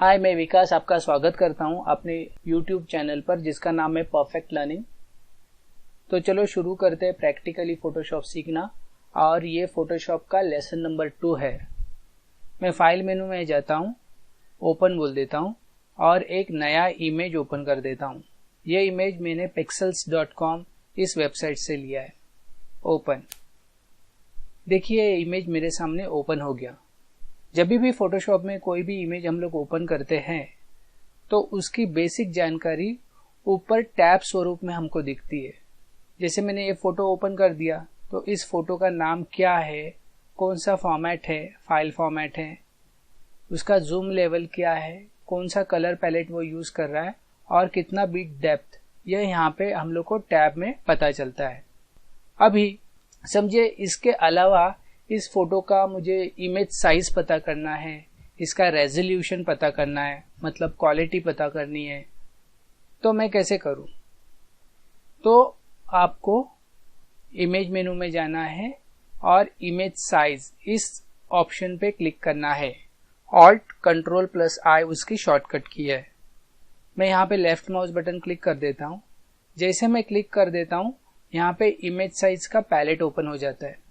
हाय, मैं विकास आपका स्वागत करता हूं अपने YouTube चैनल पर जिसका नाम है परफेक्ट लर्निंग। तो चलो शुरू करते हैं प्रैक्टिकली फोटोशॉप सीखना। और ये फोटोशॉप का लेसन नंबर 2 है। मैं फाइल मेनू में जाता हूं, ओपन बोल देता हूं और एक नया इमेज ओपन कर देता हूं। ये इमेज मैंने pixels.com इस वेबसाइट से लिया है। ओपन। देखिए ये इमेज मेरे सामने ओपन हो गया। जब भी फोटोशॉप में कोई भी इमेज हम लोग ओपन करते हैं तो उसकी बेसिक जानकारी ऊपर टैब स्वरूप में हमको दिखती है। जैसे मैंने ये फोटो ओपन कर दिया तो इस फोटो का नाम क्या है, कौन सा फॉर्मेट है, फाइल फॉर्मेट है, उसका जूम लेवल क्या है, कौन सा कलर पैलेट वो यूज कर रहा है और कितना बिट डेप्थ, यह यहाँ पे हम लोग को टैब में पता चलता है। अभी समझिए इसके अलावा इस फोटो का मुझे इमेज साइज पता करना है, इसका रेजोल्यूशन पता करना है, मतलब क्वालिटी पता करनी है, तो मैं कैसे करूं? तो आपको इमेज मेनू में जाना है और इमेज साइज इस ऑप्शन पे क्लिक करना है। ऑल्ट कंट्रोल प्लस आई उसकी शॉर्टकट की है। मैं यहाँ पे लेफ्ट माउस बटन क्लिक कर देता हूँ। जैसे मैं क्लिक कर देता हूँ यहाँ पे इमेज साइज का पैलेट ओपन हो जाता है।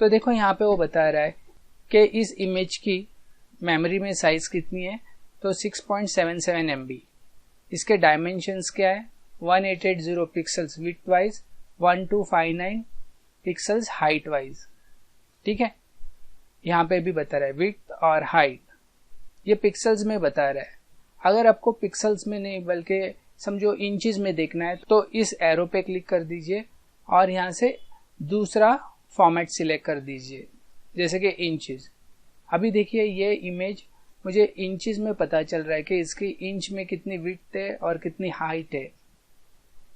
तो देखो यहाँ पे वो बता रहा है कि इस इमेज की मेमोरी में साइज कितनी है, तो 6.77 MB। इसके डायमेंशंस क्या है, 1880 pixels width wise, 1259 pixels height wise. ठीक है, यहाँ पे भी बता रहा है विड्थ और हाइट, ये पिक्सल्स में बता रहा है। अगर आपको पिक्सल्स में नहीं बल्कि समझो इंचेस में देखना है तो इस एरो पे क्लिक कर दीजिए और यहाँ से दूसरा फॉर्मेट सिलेक्ट कर दीजिए, जैसे कि इंचेस। अभी देखिए ये इमेज मुझे इंचेस में पता चल रहा है कि इसकी इंच में कितनी विड्थ है और कितनी हाइट है।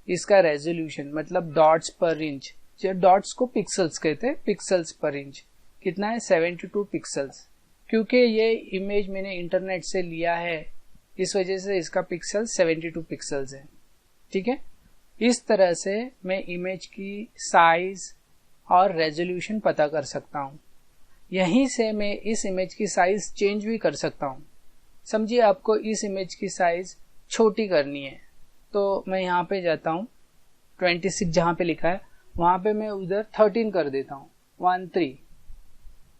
इसका रेजोल्यूशन मतलब डॉट्स पर इंच, जो डॉट्स को पिक्सल्स कहते हैं, पिक्सल्स पर इंच कितना है, 72 पिक्सल्स। क्योंकि ये इमेज मैंने इंटरनेट से लिया है इस वजह से इसका पिक्सल 72 पिक्सल्स है। ठीक है, इस तरह से मैं इमेज की साइज और रेजोल्यूशन पता कर सकता हूं। यहीं से मैं इस इमेज की साइज चेंज भी कर सकता हूं। समझिए आपको इस इमेज की साइज छोटी करनी है तो मैं यहाँ पे जाता हूँ, 26 जहां पे लिखा है वहां पे मैं उधर 13 कर देता हूँ, 13।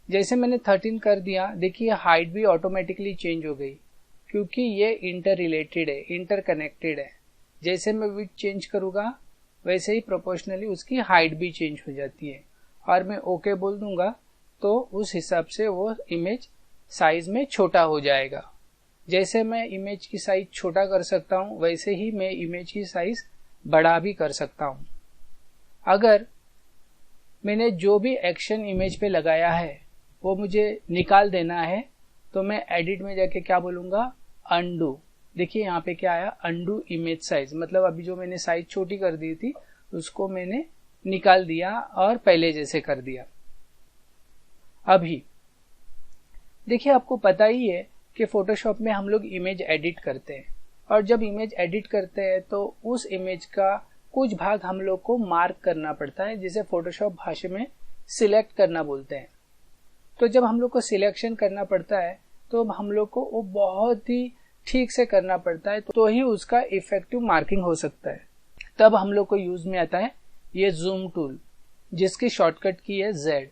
जैसे मैंने 13 कर दिया, देखिए हाइट भी ऑटोमेटिकली चेंज हो गई क्योंकि ये इंटर रिलेटेड है, इंटर कनेक्टेड है। जैसे मैं विड्थ चेंज करूंगा वैसे ही प्रोपोर्शनली उसकी हाइट भी चेंज हो जाती है और मैं ओके बोल दूंगा तो उस हिसाब से वो इमेज साइज में छोटा हो जाएगा। जैसे मैं इमेज की साइज छोटा कर सकता हूं वैसे ही मैं इमेज की साइज बड़ा भी कर सकता हूं। अगर मैंने जो भी एक्शन इमेज पे लगाया है वो मुझे निकाल देना है तो मैं एडिट में जाके क्या बोलूंगा, अनडू। देखिए यहाँ पे क्या आया, अनडू इमेज साइज, मतलब अभी जो मैंने साइज छोटी कर दी थी उसको मैंने निकाल दिया और पहले जैसे कर दिया। अभी देखिए आपको पता ही है कि फोटोशॉप में हम लोग इमेज एडिट करते हैं और जब इमेज एडिट करते हैं तो उस इमेज का कुछ भाग हम लोग को मार्क करना पड़ता है, जिसे फोटोशॉप भाषा में सिलेक्ट करना बोलते हैं। तो जब हम लोग को सिलेक्शन करना पड़ता है तो हम लोग को वो बहुत ही ठीक से करना पड़ता है तो ही उसका इफेक्टिव मार्किंग हो सकता है। तब हम लोग को यूज में आता है ये जूम टूल, जिसकी शॉर्टकट की है Z।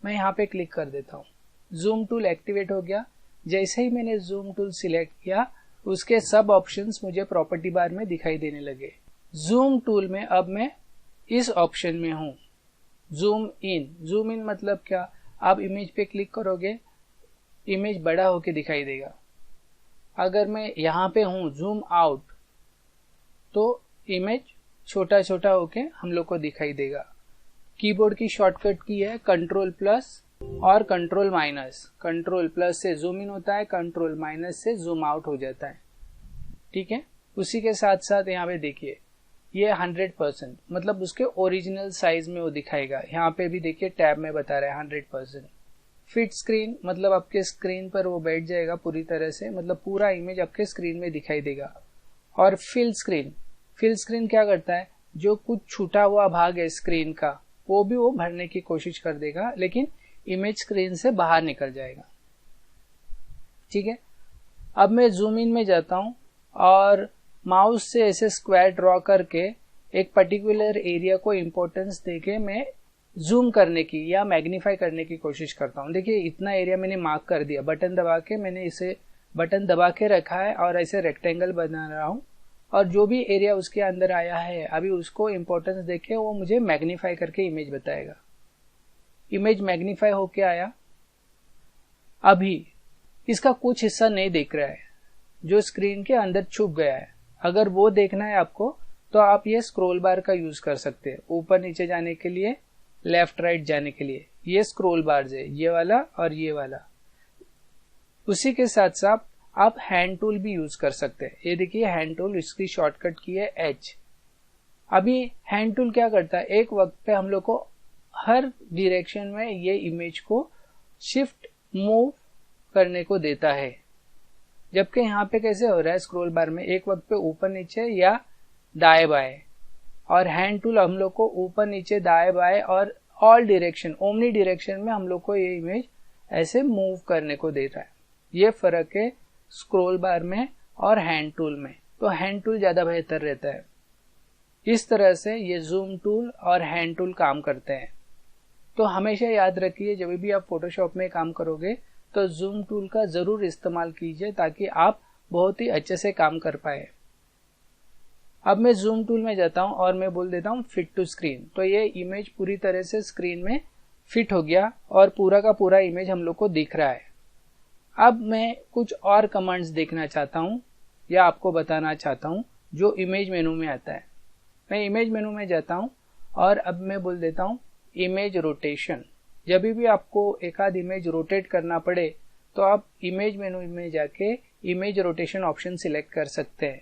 मैं यहाँ पे क्लिक कर देता हूँ, जूम टूल एक्टिवेट हो गया। जैसे ही मैंने जूम टूल सिलेक्ट किया उसके सब ऑप्शंस मुझे प्रॉपर्टी बार में दिखाई देने लगे। जूम टूल में अब मैं इस ऑप्शन में हूँ, जूम इन। जूम इन मतलब क्या, आप इमेज पे क्लिक करोगे इमेज बड़ा होके दिखाई देगा। अगर मैं यहाँ पे हूँ जूम आउट तो इमेज छोटा छोटा होके हम लोग को दिखाई देगा। कीबोर्ड की शॉर्टकट की है कंट्रोल प्लस और कंट्रोल माइनस। कंट्रोल प्लस से जूम इन होता है, कंट्रोल माइनस से जूम आउट हो जाता है। ठीक है, उसी के साथ साथ यहाँ पे देखिए ये 100% मतलब उसके ओरिजिनल साइज में वो दिखाएगा। यहाँ पे भी देखिए टैब में बता रहा है 100%। फिट स्क्रीन मतलब आपके स्क्रीन पर वो बैठ जाएगा पूरी तरह से, मतलब पूरा इमेज आपके स्क्रीन में दिखाई देगा। और फिल स्क्रीन, फिल स्क्रीन क्या करता है, जो कुछ छूटा हुआ भाग है स्क्रीन का वो भी वो भरने की कोशिश कर देगा, लेकिन इमेज स्क्रीन से बाहर निकल जाएगा। ठीक है, अब मैं जूम इन में जाता हूं और माउस से ऐसे स्क्वायर ड्रॉ करके एक पर्टिकुलर एरिया को इम्पोर्टेंस देके मैं जूम करने की या मैग्नीफाई करने की कोशिश करता हूं। देखिए इतना एरिया मैंने मार्क कर दिया, बटन दबा के मैंने इसे बटन दबा के रखा है और ऐसे रेक्टेंगल बना रहा हूं और जो भी एरिया उसके अंदर आया है अभी उसको इम्पोर्टेंस देके वो मुझे मैग्नीफाई करके इमेज बताएगा। इमेज मैग्नीफाई होके आया। अभी इसका कुछ हिस्सा नहीं दिख रहा है जो स्क्रीन के अंदर छुप गया है। अगर वो देखना है आपको तो आप ये स्क्रॉल बार का यूज कर सकते हैं, ऊपर नीचे जाने के लिए, लेफ्ट राइट जाने के लिए। ये स्क्रॉल बार्स है, ये वाला और ये वाला। उसी के साथ साथ आप हैंड टूल भी यूज कर सकते हैं। ये देखिए हैंड टूल, इसकी शॉर्टकट की है H। अभी हैंड टूल क्या करता है, एक वक्त पे हम लोग को हर डायरेक्शन में ये इमेज को शिफ्ट मूव करने को देता है। जबकि यहाँ पे कैसे हो रहा है, स्क्रॉल बार में एक वक्त पे ऊपर नीचे या दाएं बाएं, और हैंड टूल हम लोग को ऊपर नीचे दाएं बाएं और ऑल डायरेक्शन, ओमनी डायरेक्शन में हम लोग को ये इमेज ऐसे मूव करने को देता है। ये फर्क है स्क्रॉल बार में और हैंड टूल में। तो हैंड टूल ज्यादा बेहतर रहता है। इस तरह से ये जूम टूल और हैंड टूल काम करते हैं। तो हमेशा याद रखिए जब भी आप फोटोशॉप में काम करोगे तो जूम टूल का जरूर इस्तेमाल कीजिए ताकि आप बहुत ही अच्छे से काम कर पाए। अब मैं जूम टूल में जाता हूं और मैं बोल देता हूं फिट टू स्क्रीन। तो ये इमेज पूरी तरह से स्क्रीन में फिट हो गया और पूरा का पूरा इमेज हम लोग को दिख रहा है। अब मैं कुछ और कमांड्स देखना चाहता हूं या आपको बताना चाहता हूं जो इमेज मेनू में आता है। मैं इमेज मेनू में जाता हूं और अब मैं बोल देता हूं इमेज रोटेशन। जब भी आपको एक आध इमेज रोटेट करना पड़े तो आप इमेज मेनू में जाके इमेज रोटेशन ऑप्शन सिलेक्ट कर सकते हैं।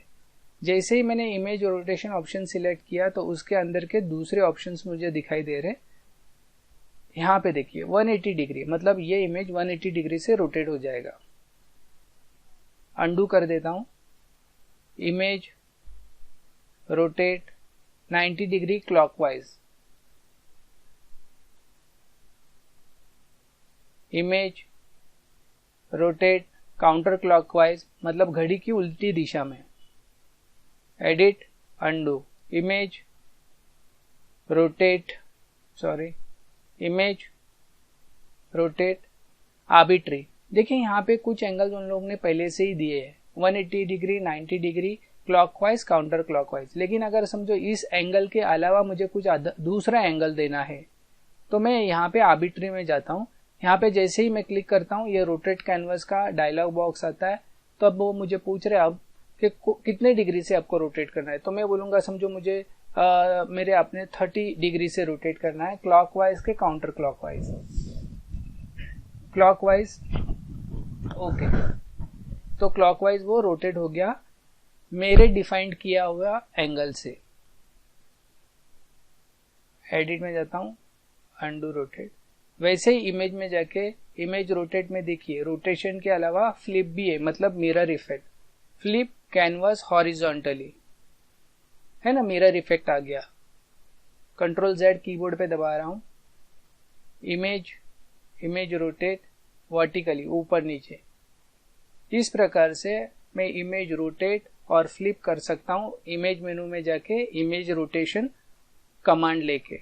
जैसे ही मैंने इमेज रोटेशन ऑप्शन सिलेक्ट किया तो उसके अंदर के दूसरे ऑप्शंस मुझे दिखाई दे रहे। यहाँ पे देखिए 180 डिग्री, मतलब ये इमेज 180 डिग्री से रोटेट हो जाएगा। अंडू कर देता हूं, image rotate 90 degree clockwise, image rotate counter clockwise, मतलब घड़ी की उल्टी दिशा में। Edit, undo, image rotate, image rotate arbitrary. देखिए यहाँ पे कुछ एंगल्स उन लोगों ने पहले से ही दिए हैं, 180 degree, 90 degree, clockwise, counter clockwise. लेकिन अगर समझो इस एंगल के अलावा मुझे कुछ दूसरा एंगल देना है तो मैं यहाँ पे आर्बिट्री में जाता हूँ। यहाँ पे जैसे ही मैं क्लिक करता हूँ ये रोटेट कैनवस का डायलॉग बॉक्स आता है। तो अब वो मुझे पूछ रहे अब कि कितने डिग्री से आपको रोटेट करना है। तो मैं बोलूंगा समझो मुझे मेरे अपने 30 डिग्री से रोटेट करना है, क्लॉकवाइज के काउंटर क्लॉकवाइज, क्लॉकवाइज। ओके, तो क्लॉकवाइज वो रोटेट हो गया मेरे डिफाइंड किया हुआ एंगल से। एडिट में जाता हूं, अंडू रोटेट। वैसे ही इमेज में जाके इमेज रोटेट में देखिए रोटेशन के अलावा फ्लिप भी है, मतलब mirror effect. Flip canvas horizontally, है ना, मिरर इफेक्ट आ गया। कंट्रोल Z कीबोर्ड पे दबा रहा हूं, इमेज रोटेट वर्टिकली, ऊपर नीचे। इस प्रकार से मैं इमेज रोटेट और फ्लिप कर सकता हूं इमेज मेनू में जाके इमेज रोटेशन कमांड लेके।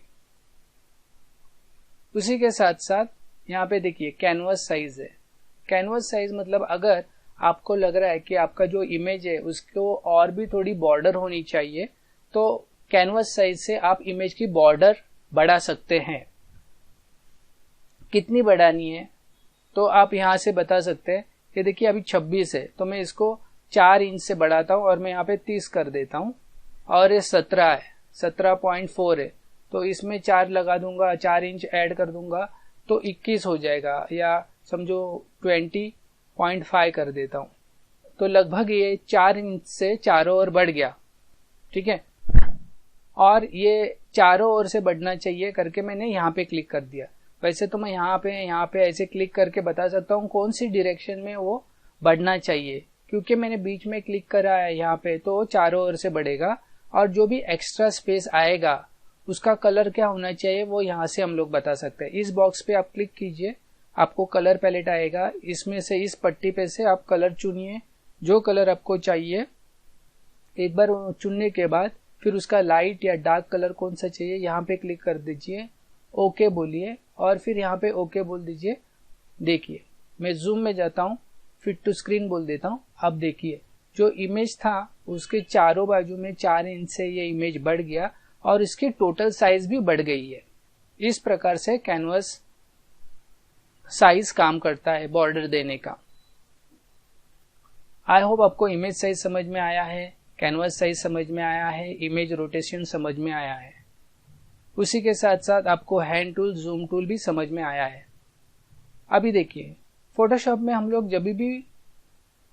उसी के साथ साथ यहाँ पे देखिए कैनवस साइज है। कैनवस साइज मतलब अगर आपको लग रहा है कि आपका जो इमेज है उसको और भी थोड़ी बॉर्डर होनी चाहिए तो कैनवस साइज से आप इमेज की बॉर्डर बढ़ा सकते हैं। कितनी बढ़ानी है तो आप यहां से बता सकते हैं कि देखिए अभी 26 है तो मैं इसको 4 इंच से बढ़ाता हूं और मैं यहाँ पे 30 कर देता हूं। और ये 17 है, 17.4 है तो इसमें 4 लगा दूंगा, 4 इंच ऐड कर दूंगा तो 21 हो जाएगा, या समझो 20.5 कर देता हूं। तो लगभग ये 4 इंच से चारों ओर बढ़ गया, ठीक है। और ये चारों ओर से बढ़ना चाहिए करके मैंने यहाँ पे क्लिक कर दिया। वैसे तो मैं यहाँ पे ऐसे क्लिक करके बता सकता हूँ कौन सी डायरेक्शन में वो बढ़ना चाहिए, क्योंकि मैंने बीच में क्लिक करा है यहाँ पे तो चारों ओर से बढ़ेगा। और जो भी एक्स्ट्रा स्पेस आएगा उसका कलर क्या होना चाहिए वो यहाँ से हम लोग बता सकते हैं। इस बॉक्स पे आप क्लिक कीजिए, आपको कलर पैलेट आएगा, इसमें से इस पट्टी पे से आप कलर चुनिए जो कलर आपको चाहिए एक बार चुनने के बाद फिर उसका लाइट या डार्क कलर कौन सा चाहिए यहाँ पे क्लिक कर दीजिए, ओके बोलिए और फिर यहाँ पे ओके बोल दीजिए। देखिए मैं जूम में जाता हूँ, फिट टू स्क्रीन बोल देता हूँ। अब देखिए जो इमेज था उसके चारों बाजू में 4 इंच से ये इमेज बढ़ गया और इसकी टोटल साइज भी बढ़ गई है। इस प्रकार से कैनवस साइज काम करता है बॉर्डर देने का। आई होप आपको इमेज साइज समझ में आया है, कैनवस साइज समझ में आया है, इमेज रोटेशन समझ में आया है। उसी के साथ साथ आपको हैंड टूल, जूम टूल भी समझ में आया है। अभी देखिए फोटोशॉप में हम लोग जब भी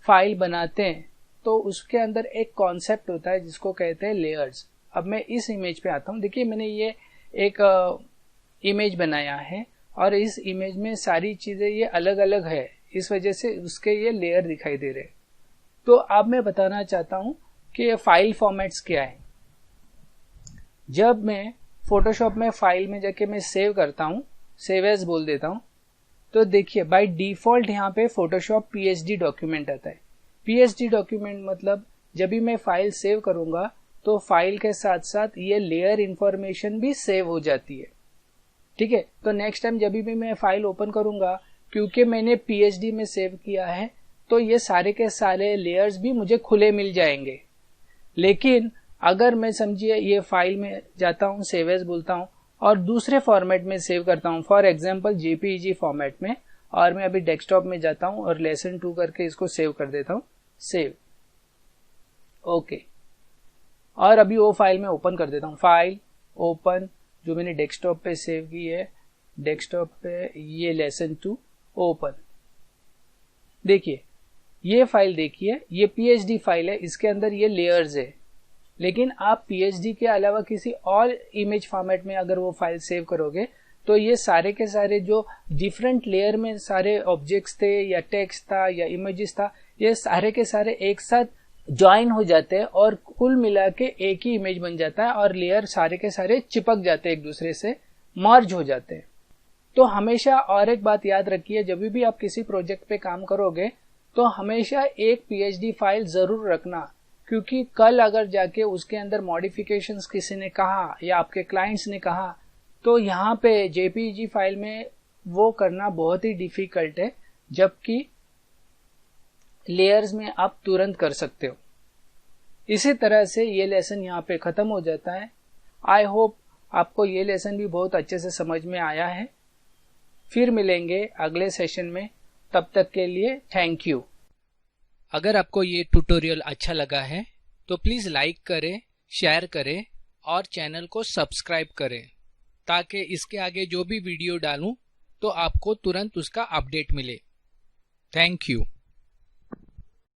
फाइल बनाते हैं तो उसके अंदर एक कॉन्सेप्ट होता है जिसको कहते हैं लेयर्स। अब मैं इस इमेज पे आता हूँ। देखिए मैंने ये एक इमेज बनाया है और इस इमेज में सारी चीजें ये अलग अलग है, इस वजह से उसके ये लेयर दिखाई दे रहे। तो अब मैं बताना चाहता हूँ कि ये फाइल फॉर्मेट्स क्या है। जब मैं फोटोशॉप में फाइल में जाके मैं सेव करता हूँ, सेव एज बोल देता हूँ, तो देखिए बाय डिफॉल्ट यहाँ पे फोटोशॉप पीएचडी डॉक्यूमेंट आता है। पीएचडी डॉक्यूमेंट मतलब जब भी मैं फाइल सेव करूंगा तो फाइल के साथ साथ ये लेयर इंफॉर्मेशन भी सेव हो जाती है। ठीक है, तो नेक्स्ट टाइम जब भी मैं फाइल ओपन करूंगा, क्योंकि मैंने पीएचडी में सेव किया है तो ये सारे के सारे लेयर्स भी मुझे खुले मिल जाएंगे। लेकिन अगर मैं समझिए ये फाइल में जाता हूँ, सेव एज बोलता हूँ और दूसरे फॉर्मेट में सेव करता हूँ, फॉर एग्जांपल जेपीईजी फॉर्मेट में, और मैं अभी डेस्कटॉप में जाता हूँ और लेसन 2 करके इसको सेव कर देता हूँ, सेव, ओके। और अभी वो फाइल में ओपन कर देता हूँ, फाइल ओपन, जो मैंने डेस्कटॉप पे सेव की है, डेस्कटॉप पे ये लेसन 2 ओपन। देखिए ये फाइल, देखिए ये पीएचडी फाइल है, इसके अंदर ये लेयर्स है। लेकिन आप पीएचडी के अलावा किसी और इमेज फॉर्मेट में अगर वो फाइल सेव करोगे तो ये सारे के सारे जो डिफरेंट लेयर में सारे ऑब्जेक्ट्स थे या टेक्स्ट था या इमेजेस था, ये सारे के सारे एक साथ ज्वाइन हो जाते हैं और कुल मिला के एक ही इमेज बन जाता है और लेयर सारे के सारे चिपक जाते हैं, एक दूसरे से मर्ज हो जाते हैं। तो हमेशा और एक बात याद रखिए, जब भी आप किसी प्रोजेक्ट पे काम करोगे तो हमेशा एक पीएचडी फाइल जरूर रखना, क्योंकि कल अगर जाके उसके अंदर मॉडिफिकेशंस किसी ने कहा या आपके क्लाइंट्स ने कहा तो यहाँ पे जेपीईजी फाइल में वो करना बहुत ही डिफिकल्ट है, जबकि लेयर्स में आप तुरंत कर सकते हो। इसी तरह से ये लेसन यहाँ पे खत्म हो जाता है। आई होप आपको ये लेसन भी बहुत अच्छे से समझ में आया है। फिर मिलेंगे अगले सेशन में, तब तक के लिए थैंक यू। अगर आपको ये ट्यूटोरियल अच्छा लगा है तो प्लीज लाइक करें, शेयर करें और चैनल को सब्सक्राइब करें, ताकि इसके आगे जो भी वीडियो डालूं तो आपको तुरंत उसका अपडेट मिले। Thank you.